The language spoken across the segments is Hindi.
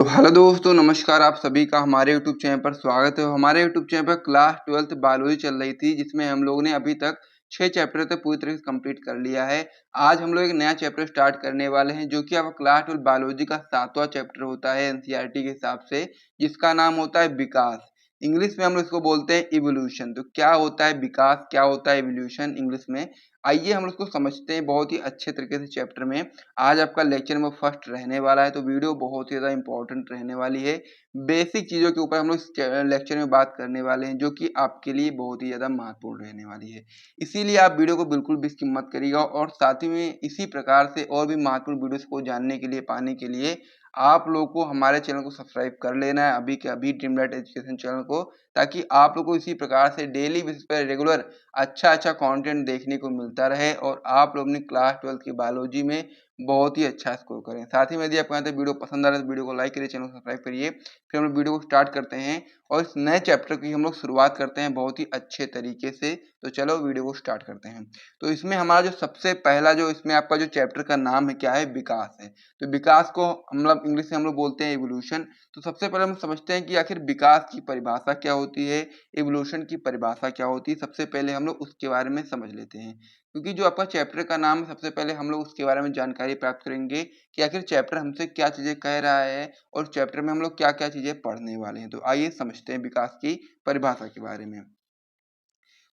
तो हेलो दोस्तों, नमस्कार। आप सभी का हमारे यूट्यूब चैनल पर स्वागत है। हमारे यूट्यूब चैनल पर क्लास 12th बायोलॉजी चल रही थी, जिसमें हम लोगों ने अभी तक 6 चैप्टर तक पूरी तरह से कंप्लीट कर लिया है। आज हम लोग एक नया चैप्टर स्टार्ट करने वाले हैं, जो कि आपका क्लास 12 बायोलॉजी का 7वां चैप्टर होता है एनसीईआरटी के हिसाब से, जिसका नाम होता है विकास। इंग्लिश में हम लोग इसको बोलते हैं इवोल्यूशन। तो क्या होता है विकास, क्या होता है इवोल्यूशन इंग्लिश में, आइए हम उसको समझते हैं बहुत ही अच्छे तरीके से चैप्टर में। आज आपका लेक्चर में फर्स्ट रहने वाला है, तो वीडियो बहुत ही ज़्यादा इंपॉर्टेंट रहने वाली है। बेसिक चीज़ों के ऊपर हम लोग इस लेक्चर में बात करने वाले हैं, जो कि आपके लिए बहुत ही ज़्यादा महत्वपूर्ण रहने वाली है। इसीलिए आप वीडियो को बिल्कुल भी स्किप मत करिएगा, और साथ ही में इसी प्रकार से और भी महत्वपूर्ण वीडियोस को जानने के लिए, पाने के लिए आप लोगों को हमारे चैनल को सब्सक्राइब कर लेना है अभी के अभी, ड्रीमलाइट एजुकेशन चैनल को, ताकि आप लोग को इसी प्रकार से डेली बेसिस पर रेगुलर अच्छा कंटेंट देखने को मिलता रहे, और आप लोग अपनी क्लास 12 की बायोलॉजी में बहुत ही अच्छा स्कोर करें। साथ ही में यदि आपको यहाँ तक वीडियो पसंद आ रहा है तो वीडियो को लाइक करिए, चैनल को सब्सक्राइब करिए। फिर हम लोग वीडियो को स्टार्ट करते हैं, और इस नए चैप्टर की हम लोग शुरुआत करते हैं बहुत ही अच्छे तरीके से। तो चलो वीडियो को स्टार्ट करते हैं। तो इसमें हमारा जो सबसे पहला जो इसमें आपका जो चैप्टर का नाम है क्या है, विकास है। तो विकास को हम लोग इंग्लिश में हम लोग बोलते हैं इवोल्यूशन। तो सबसे पहले हम समझते हैं कि आखिर विकास की परिभाषा क्या होती है, इवोल्यूशन की परिभाषा क्या होती है। सबसे पहले हम लोग उसके बारे में समझ लेते हैं, क्योंकि जो आपका चैप्टर का नाम है, सबसे पहले हम लोग उसके बारे में जानकारी प्राप्त करेंगे कि आखिर चैप्टर हमसे क्या चीजें कह रहा है, और चैप्टर में हम लोग क्या क्या चीजें पढ़ने वाले हैं। तो आइए समझते हैं विकास की परिभाषा के बारे में।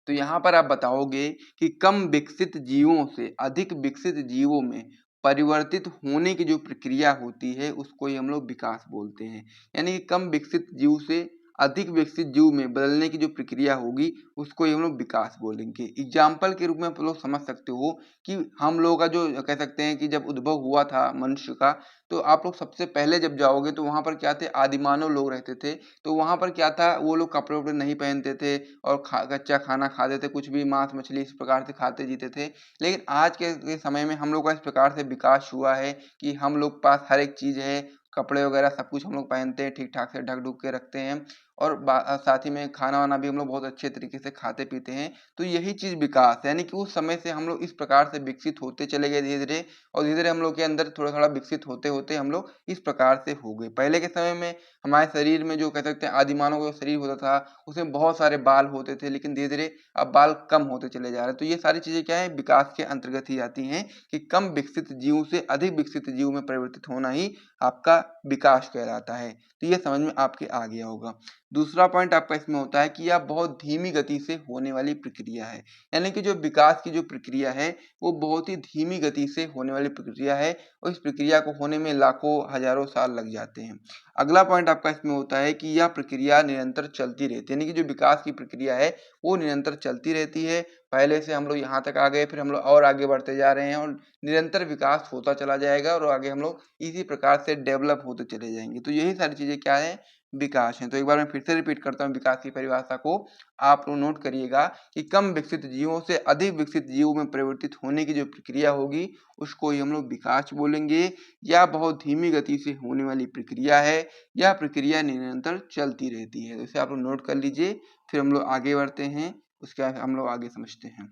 तो यहाँ पर आप बताओगे कि कम विकसित जीवों से अधिक विकसित जीवों में परिवर्तित होने की जो प्रक्रिया होती है, उसको ही हम लोग विकास बोलते हैं। यानी कि कम विकसित जीव से अधिक विकसित जीव में बदलने की जो प्रक्रिया होगी, उसको ही हम लोग विकास बोलेंगे। एग्जाम्पल के रूप में आप लोग समझ सकते हो कि हम लोगों का जो कह सकते हैं कि जब उद्भव हुआ था मनुष्य का, तो आप लोग सबसे पहले जब जाओगे तो वहां पर क्या थे, आदिमानव लोग रहते थे। तो वहां पर क्या था, वो लोग कपड़े वपड़े नहीं पहनते थे, और कच्चा खाना खाते थे, कुछ भी मांस मछली इस प्रकार से खाते जीते थे। लेकिन आज के समय में हम लोग का इस प्रकार से विकास हुआ है कि हम लोग पास हर एक चीज है, कपड़े वगैरह सब कुछ हम लोग पहनते हैं, ठीक ठाक से ढक ढुक के रखते हैं, और साथ ही में खाना वाना भी हम लोग बहुत अच्छे तरीके से खाते पीते हैं। तो यही चीज विकास है, यानी कि उस समय से हम लोग इस प्रकार से विकसित होते चले गए धीरे धीरे, और धीरे धीरे हम लोग के अंदर थोड़ा थोड़ा विकसित होते होते हम लोग इस प्रकार से हो गए। पहले के समय में हमारे शरीर में जो कह सकते हैं आदिमानव का शरीर होता था, उसमें बहुत सारे बाल होते थे, लेकिन धीरे धीरे अब बाल कम होते चले जा रहे हैं। तो ये सारी चीजें क्या है, विकास के अंतर्गत ही आती हैं, कि कम विकसित जीव से अधिक विकसित जीव में परिवर्तित होना ही आपका विकास कहलाता है। तो ये समझ में आपके आ गया होगा। दूसरा पॉइंट आपका इसमें होता है कि यह बहुत धीमी गति से होने वाली प्रक्रिया है। यानी कि जो विकास की जो प्रक्रिया है, वो बहुत ही धीमी गति से होने वाली प्रक्रिया है, और इस प्रक्रिया को होने में लाखों हजारों साल लग जाते हैं। अगला पॉइंट आपका इसमें होता है कि यह प्रक्रिया निरंतर चलती रहती है। यानी कि जो विकास की प्रक्रिया है, वो निरंतर चलती रहती है। पहले से हम लोग यहाँ तक आ गए, फिर हम लोग और आगे बढ़ते जा रहे हैं, और निरंतर विकास होता चला जाएगा, और आगे हम लोग इसी प्रकार से डेवलप होते चले जाएंगे। तो यही सारी चीजें क्या है, विकास है। तो एक बार मैं फिर से रिपीट करता हूँ विकास की परिभाषा को, आप लोग नोट करिएगा कि कम विकसित जीवों से अधिक विकसित जीवों में परिवर्तित होने की जो प्रक्रिया होगी, उसको ही हम लोग विकास बोलेंगे। या बहुत धीमी गति से होने वाली प्रक्रिया है, यह प्रक्रिया निरंतर चलती रहती है। तो इसे आप लोग नोट कर लीजिए, फिर हम लोग आगे बढ़ते हैं, उसके बाद हम लोग आगे समझते हैं।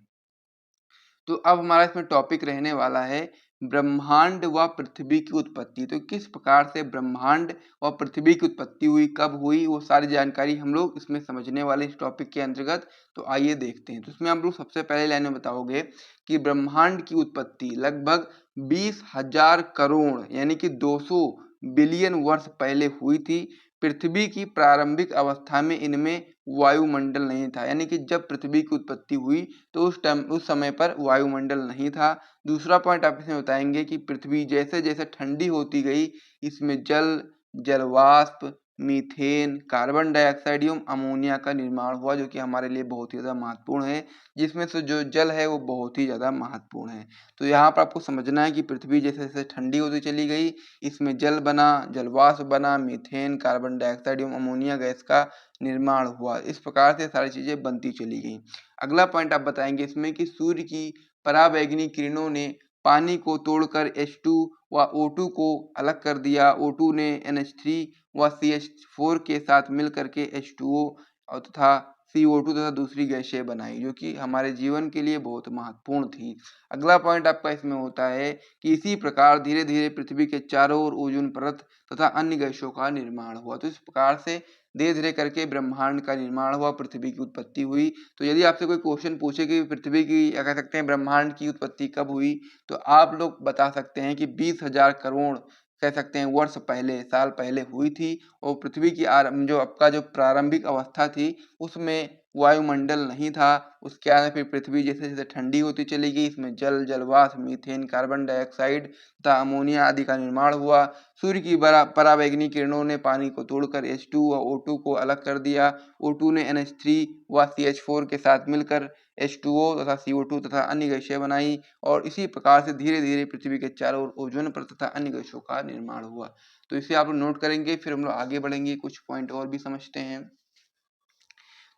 तो अब हमारा इसमें टॉपिक रहने वाला है ब्रह्मांड व पृथ्वी की उत्पत्ति। तो किस प्रकार से ब्रह्मांड व पृथ्वी की उत्पत्ति हुई, कब हुई, वो सारी जानकारी हम लोग इसमें समझने वाले इस टॉपिक के अंतर्गत। तो आइए देखते हैं। तो इसमें हम लोग सबसे पहले लाइन में बताओगे कि ब्रह्मांड की उत्पत्ति लगभग 20,000 करोड़ यानी कि 200 बिलियन वर्ष पहले हुई थी। पृथ्वी की प्रारंभिक अवस्था में इनमें वायुमंडल नहीं था। यानी कि जब पृथ्वी की उत्पत्ति हुई, तो उस समय पर वायुमंडल नहीं था। दूसरा पॉइंट आप इसमें बताएंगे कि पृथ्वी जैसे जैसे ठंडी होती गई, इसमें जल, जलवाष्प, मीथेन, कार्बन डाइऑक्साइड एवं अमोनिया का निर्माण हुआ, जो कि हमारे लिए बहुत ही ज़्यादा महत्वपूर्ण है। जिसमें से जो जल है वो बहुत ही ज़्यादा महत्वपूर्ण है। तो यहाँ पर आपको समझना है कि पृथ्वी जैसे जैसे ठंडी होती चली गई, इसमें जल बना, जलवाष्प बना, मीथेन, कार्बन डाइऑक्साइड एवं अमोनिया गैस का निर्माण हुआ। इस प्रकार से सारी चीजें बनती चली गई। अगला पॉइंट आप बताएंगे इसमें कि सूर्य की पराबैंगनी किरणों ने पानी को तोड़कर H2 व O2 को अलग कर दिया। O2 ने NH3 व CH4 के साथ मिल करके H2O और तथा CO2 तथा दूसरी गैसें बनाई, जो कि हमारे जीवन के लिए बहुत महत्वपूर्ण थी। अगला पॉइंट आपका इसमें होता है कि इसी प्रकार धीरे-धीरे पृथ्वी के चारों ओर ओज़ोन परत तथा अन्य गैसों का निर्माण हुआ। तो इस प्रकार से धीरे-धीरे करके ब्रह्मांड का निर्माण हुआ, पृथ्वी की उत्पत्ति हुई। तो यदि आपसे कोई क्वेश्चन पूछे कि पृथ्वी की या कह सकते हैं ब्रह्मांड की उत्पत्ति कब हुई, तो आप लोग बता सकते हैं कि 20,000 करोड़ कह सकते हैं वर्ष पहले, साल पहले हुई थी। और पृथ्वी की जो आपका जो प्रारंभिक अवस्था थी, उसमें वायुमंडल नहीं था। उसके बाद फिर पृथ्वी जैसे-जैसे ठंडी होती चली गई, इसमें जल, जलवाष्प, मीथेन, कार्बन डाइऑक्साइड तथा अमोनिया आदि का निर्माण हुआ। सूर्य की पराबैंगनी किरणों ने पानी को तोड़कर H2 व O2 को अलग कर दिया। O2 ने NH3 व CH4 के साथ मिलकर H2O तथा CO2 तथा अन्य गैसें बनाई। और इसी प्रकार से धीरे-धीरे पृथ्वी के चारों ओर ओज़ोन परत तथा अन्य गैसों का निर्माण हुआ। तो इसे आप लोग नोट करेंगे, फिर हम लोग आगे बढ़ेंगे, कुछ पॉइंट और भी समझते हैं।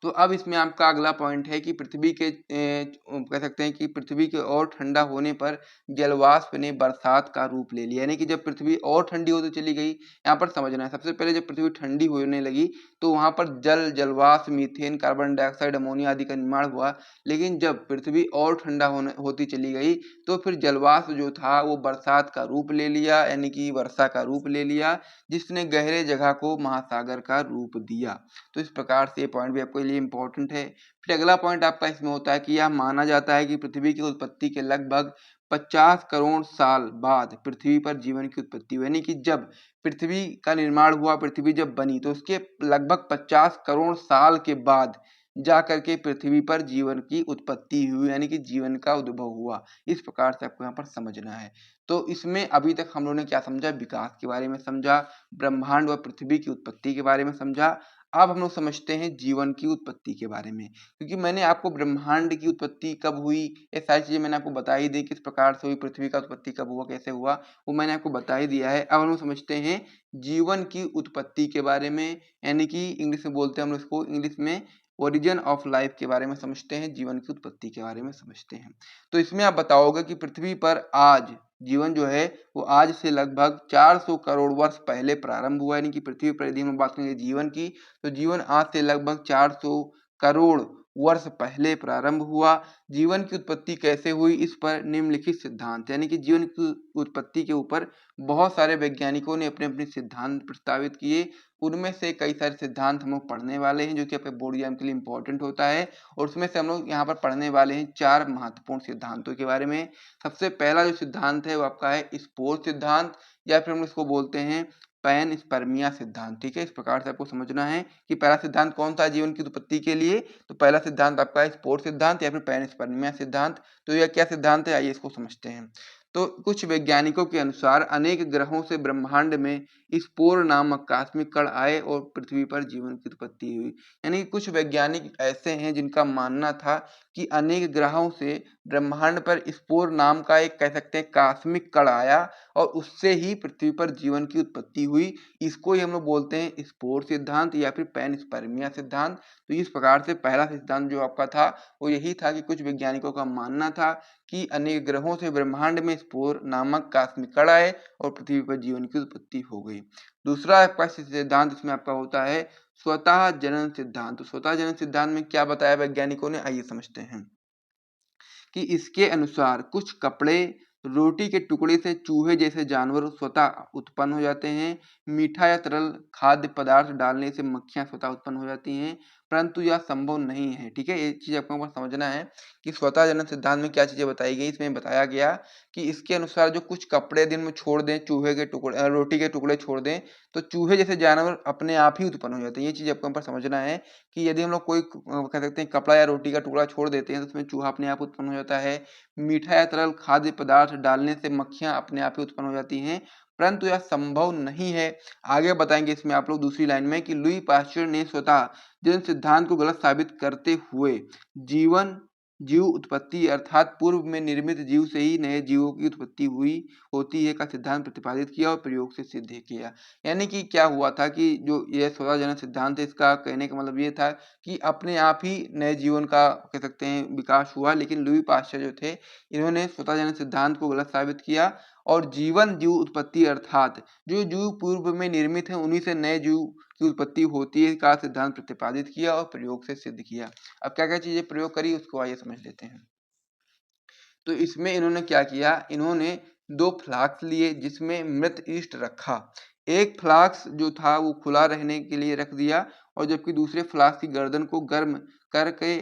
तो अब इसमें आपका अगला पॉइंट है कि पृथ्वी के कह सकते हैं कि पृथ्वी के और ठंडा होने पर जलवाष्प ने बरसात का रूप ले लिया। यानी कि जब पृथ्वी और ठंडी होती चली गई, यहाँ पर समझना है, सबसे पहले जब पृथ्वी ठंडी होने लगी तो वहाँ पर जल, जलवाष्प, मीथेन, कार्बन डाइऑक्साइड, अमोनिया आदि का निर्माण हुआ। लेकिन जब पृथ्वी और ठंडा होती चली गई तो फिर जलवाष्प जो था वो बरसात का रूप ले लिया, यानी कि वर्षा का रूप ले लिया, जिसने गहरे जगह को महासागर का रूप दिया। तो इस प्रकार से ये पॉइंट भी आपके लिए इम्पोर्टेंट है। फिर अगला पॉइंट आपका इसमें होता है कि यह माना जाता है कि पृथ्वी की उत्पत्ति के लगभग 50 करोड़ साल बाद पृथ्वी पर जीवन की उत्पत्ति हुई। यानी कि जब पृथ्वी का निर्माण हुआ, पृथ्वी जब बनी, तो उसके लगभग 50 करोड़ साल के बाद जा करके पृथ्वी पर जीवन की उत्पत्ति हुई, यानी कि जीवन का उद्भव हुआ। इस प्रकार से आपको यहाँ पर समझना है। तो इसमें अभी तक हम लोगों ने क्या समझा? विकास के बारे में समझा, ब्रह्मांड व पृथ्वी की उत्पत्ति के बारे में समझा। अब हम लोग समझते हैं जीवन की उत्पत्ति के बारे में, क्योंकि मैंने आपको ब्रह्मांड की उत्पत्ति कब हुई, ये सारी चीजें मैंने आपको बता ही दी, किस प्रकार से हुई, पृथ्वी का उत्पत्ति कब हुआ, कैसे हुआ, वो मैंने आपको बता ही दिया है। अब हम लोग समझते हैं जीवन की उत्पत्ति के बारे में, यानी कि इंग्लिश में बोलते हैं हम लोग इसको, इंग्लिश में ओरिजिन ऑफ लाइफ के बारे में समझते हैं, जीवन की उत्पत्ति के बारे में समझते हैं। तो इसमें आप बताओगे कि पृथ्वी पर आज जीवन जो है वो आज से लगभग 400 करोड़ वर्ष पहले प्रारंभ हुआ। यानी कि पृथ्वी पर यदि हम बात करेंगे जीवन की, तो जीवन आज से लगभग 400 करोड़ वर्ष पहले प्रारंभ हुआ। जीवन की उत्पत्ति कैसे हुई, इस पर निम्नलिखित सिद्धांत, यानी कि जीवन की उत्पत्ति के ऊपर बहुत सारे वैज्ञानिकों ने अपने अपने सिद्धांत प्रस्तावित किए। उनमें से कई सारे सिद्धांत हम लोग पढ़ने वाले हैं, जो कि आपके बोर्ड एग्जाम के लिए इंपॉर्टेंट होता है। और उसमें से हम लोग यहाँ पर पढ़ने वाले हैं 4 महत्वपूर्ण सिद्धांतों के बारे में। सबसे पहला जो सिद्धांत है वो आपका है स्पोर सिद्धांत, या फिर हम इसको बोलते हैं पैनस्पर्मिया सिद्धांत। ठीक है, इस प्रकार से आपको समझना है कि पहला सिद्धांत कौन सा जीवन की उत्पत्ति के लिए। तो पहला सिद्धांत आपका है स्पोर सिद्धांत या फिर पैनस्पर्मिया सिद्धांत। तो यह क्या सिद्धांत है, आइए इसको समझते हैं। तो कुछ वैज्ञानिकों के अनुसार अनेक ग्रहों से ब्रह्मांड में स्पोर नामक कॉस्मिक कण आए और पृथ्वी पर जीवन की उत्पत्ति हुई। यानी कुछ वैज्ञानिक ऐसे हैं जिनका मानना था कि अनेक ग्रहों से ब्रह्मांड पर स्पोर नाम का एक कह सकते हैं कॉस्मिक कण आया और उससे ही पृथ्वी पर जीवन की उत्पत्ति हुई। इसको ही हम लोग बोलते हैं स्पोर सिद्धांत या फिर पैनस्पर्मिया सिद्धांत। तो इस प्रकार से पहला सिद्धांत जो आपका था वो यही था कि कुछ वैज्ञानिकों का मानना था कि अनेक ग्रहों से ब्रह्मांड में स्पोर नामक कॉस्मिक कण आए और पृथ्वी पर जीवन की उत्पत्ति हो गई। दूसरा आपका सिद्धांत इसमें आपका होता है स्वतः जनन सिद्धांत। तो स्वतः जनन सिद्धांत में क्या बताया वैज्ञानिकों ने, आइए समझते हैं कि इसके अनुसार कुछ कपड़े, रोटी के टुकड़े से चूहे जैसे जानवर स्वतः उत्पन्न हो जाते हैं। मीठा या तरल खाद्य पदार्थ डालने से मक्खियां स्वतः उत्पन्न हो जाती हैं, परंतु यह संभव नहीं है। ठीक है, ये चीज आपको समझना है कि स्वतः जनन सिद्धांत में क्या चीजें बताई गई। इसमें बताया गया कि इसके अनुसार जो कुछ कपड़े दिन में छोड़ दें, चूहे के टुकड़े, रोटी के टुकड़े छोड़ दें, तो चूहे जैसे जानवर अपने आप ही उत्पन्न हो जाते हैं। ये चीज आपको पर समझना है कि यदि हम लोग कोई कह सकते हैं कपड़ा या रोटी का टुकड़ा छोड़ देते हैं तो उसमें चूहा अपने आप उत्पन्न हो जाता है। मीठा या तरल खाद्य पदार्थ डालने से मक्खियां अपने आप ही उत्पन्न हो जाती हैं, परंतु यह संभव नहीं है। आगे बताएंगे इसमें आप लोग दूसरी लाइन में कि लुई पाश्चर ने स्वतः जिन सिद्धांत को गलत साबित करते हुए जीवन जीव उत्पत्ति अर्थात पूर्व में निर्मित जीव से ही नए जीवों की उत्पत्ति हुई होती है का सिद्धांत प्रतिपादित किया और प्रयोग से सिद्ध किया। यानी कि क्या हुआ था कि जो यह स्वतः जनन सिद्धांत है, इसका कहने का मतलब ये था कि अपने आप ही नए जीवन का कह सकते हैं विकास हुआ। लेकिन लुई पाश्चर जो थे, इन्होंने स्वतः जनन सिद्धांत को गलत साबित किया और जीवन जीव उत्पत्ति अर्थात जो जीव पूर्व में निर्मित है उन्हीं से नए जीव की उत्पत्ति होती है का सिद्धांत प्रतिपादित किया और प्रयोग से सिद्ध किया। अब क्या क्या चीजें प्रयोग करी उसको आइए समझ लेते हैं। तो इसमें इन्होंने क्या किया, इन्होंने 2 फ्लास्क लिए जिसमें मृत ईस्ट रखा। एक फ्लास्क जो था वो खुला रहने के लिए रख दिया और जबकि दूसरे फ्लास्क की गर्दन को गर्म करके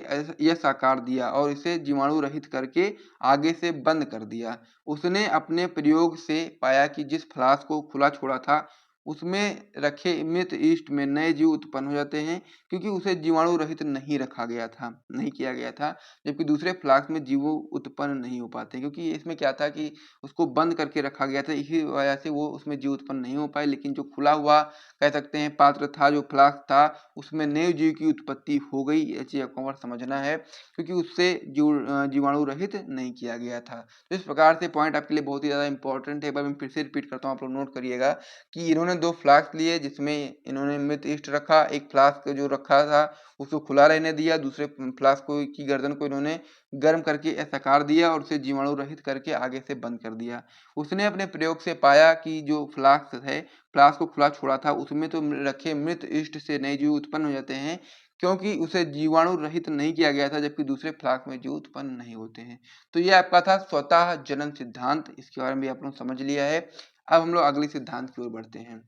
यह आकार दिया और इसे जीवाणु रहित करके आगे से बंद कर दिया। उसने अपने प्रयोग से पाया कि जिस फ्लास्क को खुला छोड़ा था उसमें रखे मृत ईस्ट में नए जीव उत्पन्न हो जाते हैं क्योंकि उसे जीवाणु रहित नहीं रखा गया था, नहीं किया गया था, जबकि दूसरे फ्लास्क में जीव उत्पन्न नहीं हो पाते क्योंकि इसमें क्या था कि उसको बंद करके रखा गया था, इसी वजह से वो उसमें जीव उत्पन्न नहीं हो पाए। लेकिन जो खुला हुआ कह सकते हैं पात्र था, जो फ्लास्क था, उसमें नए जीव की उत्पत्ति हो गई। ये चीज आपको समझना है क्योंकि उससे जीवाणु रहित नहीं किया गया था। तो इस प्रकार से पॉइंट आपके लिए बहुत ही ज्यादा इंपॉर्टेंट है। एक बार मैं फिर से रिपीट करता हूँ, आप लोग नोट करिएगा कि इन्होंने 2 फ्लास्क लिए जिसमें इन्होंने मृत ईस्ट रखा। एक फ्लास्क जो रखा था उसको खुला रहने दिया, दूसरे फ्लास्क की गर्दन को इन्होंने गर्म करके ऐसा आकार दिया और उसे जीवाणु रहित करके आगे से बंद कर दिया। उसने अपने प्रयोग से पाया कि जो फ्लास्क है, फ्लास्क को खुला छोड़ा था उसमें तो रखे मृत ईस्ट से नए जीव उत्पन्न हो जाते हैं क्योंकि उसे जीवाणु रहित नहीं किया गया था, जबकि दूसरे फ्लास्क में जीव उत्पन्न नहीं होते हैं। तो ये आपका था स्वतः जनन सिद्धांत, इसके बारे में भी आप लोग समझ लिया है। अब हम लोग अगले सिद्धांत की ओर बढ़ते हैं।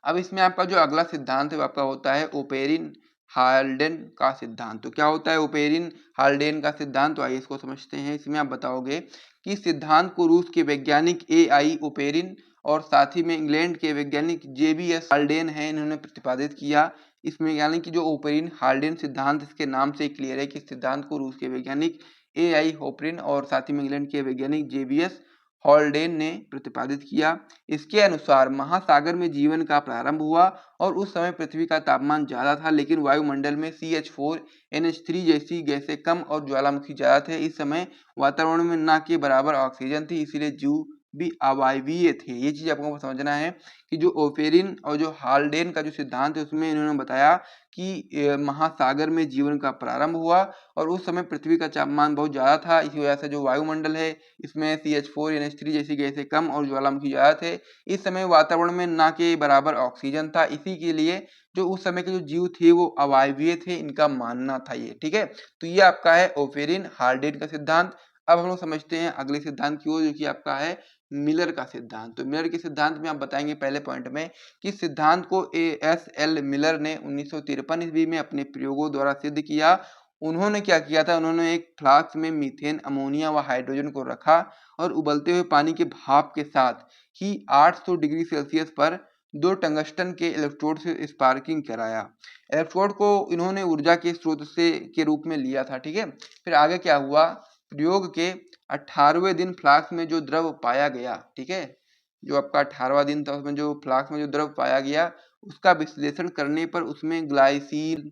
अब इसमें आपका जो अगला सिद्धांत है वो आपका होता है ओपेरिन हाल्डेन का सिद्धांत। तो क्या होता है ओपेरिन हाल्डेन का सिद्धांत, तो आइए इसको समझते हैं। इसमें आप बताओगे कि सिद्धांत को रूस के वैज्ञानिक AI ओपेरिन और साथ ही में इंग्लैंड के वैज्ञानिक JBS हाल्डेन है, इन्होंने प्रतिपादित किया। इसमें यानी कि जो ओपेरिन हाल्डेन सिद्धांत, इसके नाम से क्लियर है कि सिद्धांत को रूस के वैज्ञानिक AI ओपेरिन और साथ ही में इंग्लैंड के वैज्ञानिक JBS हॉल्डेन ने प्रतिपादित किया। इसके अनुसार महासागर में जीवन का प्रारंभ हुआ और उस समय पृथ्वी का तापमान ज्यादा था लेकिन वायुमंडल में CH4NH3 जैसी गैसें कम और ज्वालामुखी ज्यादा थे। इस समय वातावरण में न के बराबर ऑक्सीजन थी, इसीलिए जीव भी अवायवीय थे। ये चीज आपको समझना है कि जो ओपेरिन और जो हाल्डेन का जो सिद्धांत है उसमें इन्होंने बताया कि महासागर में जीवन का प्रारंभ हुआ और उस समय पृथ्वी का तापमान बहुत ज्यादा था, इसी वजह से जो वायुमंडल है इसमें CH4NH3 जैसी गैसें कम और ज्वालामुखी ज्यादा थे। इस समय वातावरण में न के बराबर ऑक्सीजन था, इसी के लिए जो उस समय के जो जीव थे वो अवायवीय थे, इनका मानना था ये। ठीक है, तो ये आपका है ओपेरिन हाल्डेन का सिद्धांत। अब हम लोग समझते हैं अगले सिद्धांत की ओर जो कि आपका है मिलर का सिद्धांत। तो मिलर के सिद्धांत में आप बताएंगे पहले पॉइंट में कि सिद्धांत को ASL मिलर ने 1953 ईस्वी में अपने प्रयोगों द्वारा सिद्ध किया। उन्होंने क्या किया था, उन्होंने एक फ्लास्क में मीथेन, अमोनिया व हाइड्रोजन को रखा और उबलते हुए पानी के भाप के साथ ही 800 डिग्री सेल्सियस पर 2 टंगस्टन के इलेक्ट्रोड से स्पार्किंग कराया। इलेक्ट्रोड को इन्होंने ऊर्जा के स्रोत से के रूप में लिया था। ठीक है, फिर आगे क्या हुआ, प्रयोग के 18वें दिन फ्लास्क में जो द्रव पाया गया, ठीक है, जो आपका 18वां दिन था उसमें जो फ्लास्क में जो द्रव पाया गया उसका विश्लेषण करने पर उसमें ग्लाइसिन,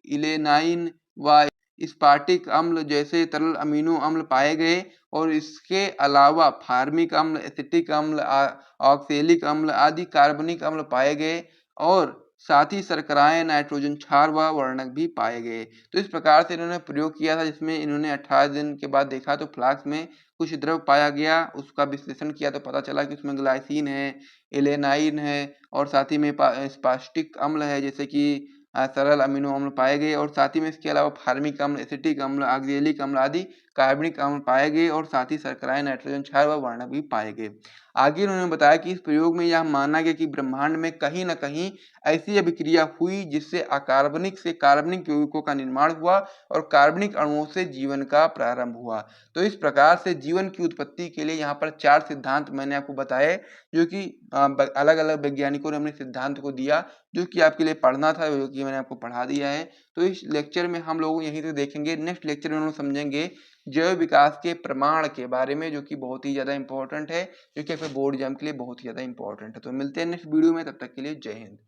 इलेनाइन व स्पार्टिक अम्ल जैसे तरल अमीनो अम्ल पाए गए और इसके अलावा फार्मिक अम्ल, एसिटिक अम्ल, ऑक्सेलिक अम्ल आदि कार्बनिक अम्ल पाए गए और साथ ही शर्कराएं, नाइट्रोजन क्षार व वर्णक भी पाए गए। तो इस प्रकार से इन्होंने प्रयोग किया था जिसमें इन्होंने 18 दिन के बाद देखा तो फ्लास्क में कुछ द्रव पाया गया, उसका विश्लेषण किया तो पता चला कि उसमें ग्लाइसिन है, एलेनाइन है और साथ ही में स्पास्टिक अम्ल है जैसे कि सरल अमीनो अम्ल पाए गए और साथ ही में इसके अलावा फार्मिक अम्ल, एसिटिक अम्ल, ऑक्जेलिक अम्ल आदि कार्बनिक अम्ल पाए गए और साथ ही शर्कराएं, नाइट्रोजन क्षार व वर्णक भी पाए गए। आगे उन्होंने बताया कि इस प्रयोग में यह माना गया कि ब्रह्मांड में कहीं न कहीं ऐसी अभिक्रिया हुई जिससे अकार्बनिक से कार्बनिक यौगिकों का निर्माण हुआ और कार्बनिक अणुओं से जीवन का प्रारंभ हुआ। तो इस प्रकार से जीवन की उत्पत्ति के लिए यहाँ पर 4 सिद्धांत मैंने आपको बताए जो कि अलग-अलग वैज्ञानिकों ने अपने सिद्धांत को दिया, जो कि आपके लिए पढ़ना था, जो कि मैंने आपको पढ़ा दिया है। तो इस लेक्चर में हम लोग यहीं तक देखेंगे। नेक्स्ट लेक्चर में हम लोग समझेंगे जैव विकास के प्रमाण के बारे में, जो कि बहुत ही ज़्यादा इंपॉर्टेंट है, जो कि आपके बोर्ड एग्जाम के लिए बहुत ही ज़्यादा इंपॉर्टेंट है। तो मिलते हैं नेक्स्ट वीडियो में, तब तक के लिए जय हिंद।